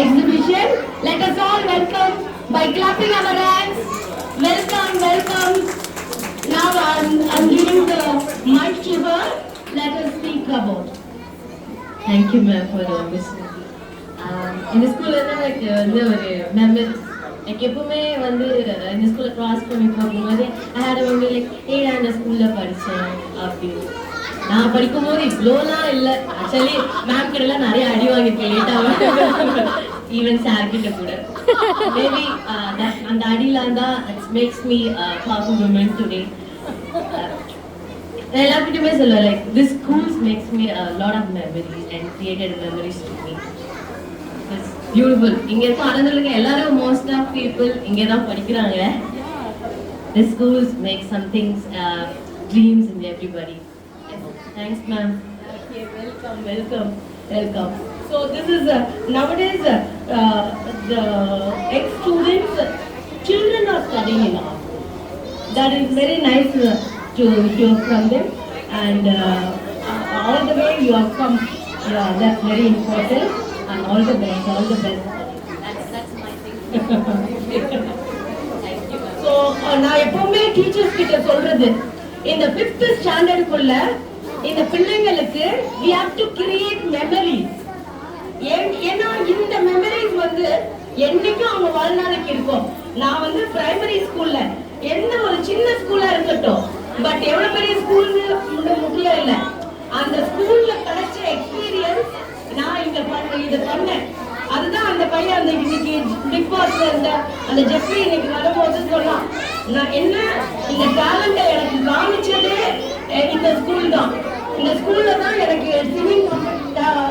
exhibition. Let us all welcome by clapping our hands. Welcome, welcome. Now I'm giving the mic to her. Let us speak about. Thank you, ma'am, for the opportunity. இந்த ஸ்கூல்ல தான் எனக்கு வந்து ஒரு memory எனக்கு எப்பவுமே வந்து இந்த ஸ்கூல்ல கிராஸ் பண்ணி போகும்போது ஐ ஹேட் வந்து லைக் நான் இந்த ஸ்கூல்ல படித்தேன் அப்படின்னு. நான் படிக்கும்போது இவ்வளோலாம் இல்லை. ஆக்சுவலி மேம் கிட்டலாம் நிறைய அடி வாங்கியிருக்கேன் லேட்டாக, ஈவன் சார் கிட்ட கூட. மேபி அந்த அடியிலாம் தான் it's makes me powerful woman today. எல்லாருக்கிட்டுமே சொல்லுவேன் like this schools makes me lot of memories and created memories to me. It's beautiful. இங்கே இருக்க அனந்தலுக்கு எல்லாரும் மோஸ்ட் ஆஃப் பீப்புள் இங்கே தான் படிக்கிறாங்க. The schools make some things, dreams in everybody. Thanks, ma'am. Okay, welcome. So this is nowadays the ex-students, children are studying in art. That is very nice to hear from them, and all the way you have come. Yeah, that's very important. And all the best. That's my thing. So நான் எப்பவுமே teachers கிட்ட சொல்றது, இந்த 5th ஸ்டாண்டர்டுக்குள்ள இந்த பிள்ளைங்களுக்கு we have to create memories. ஏன்னா இந்த memories வந்து என்னைக்கும் அவங்க வாழ்நாளைக்கு இருக்கும். நான் வந்து பிரைமரி ஸ்கூல்ல எந்த ஒரு சின்ன ஸ்கூலா இருக்கட்டும், பட் எவ்வளவு பெரிய ஸ்கூல்னு முக்கியம் இல்லை, அந்த ஸ்கூல்ல கிடைச்ச எக்ஸ்பீரியன்ஸ் நான் இங்க இதை பண்ணேன். அதுதான் அந்த பையன் அந்த இன்னைக்கு பிக் பாஸ்ல இருந்த அந்த ஜெஃப்ரி இன்னைக்கு வரும்போது சொல்லலாம், நான் என்ன இந்த டேலண்ட்டை எனக்கு காமிச்சதே இந்த ஸ்கூல் தான். இந்த ஸ்கூல்ல தான் எனக்கு சிங்கிங்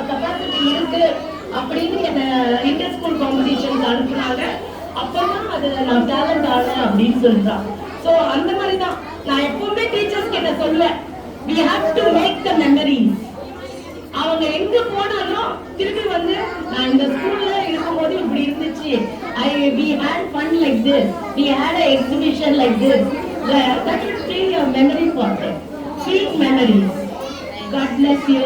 கெப்பாசிட்டி இருக்கு அப்படின்னு என்ன இன்டர் ஸ்கூல் காம்படிஷன் அனுப்புனாங்க. அப்பதான் அது நான் டேலண்ட் ஆனேன் அப்படின்னு சொல்றான். ஸோ அந்த மாதிரி தான் நான் எப்பவுமே டீச்சர்ஸ் கிட்ட சொல்லுவேன், we have to make the memories. அவங்க எங்க போனாலும் திரும்பி வந்து நான் இந்த ஸ்கூல்ல இருக்கும்போது இப்படி இருந்துச்சு, we had fun like this, we had an exhibition like this. That will bring your memory for them. Sweet memories. God bless you.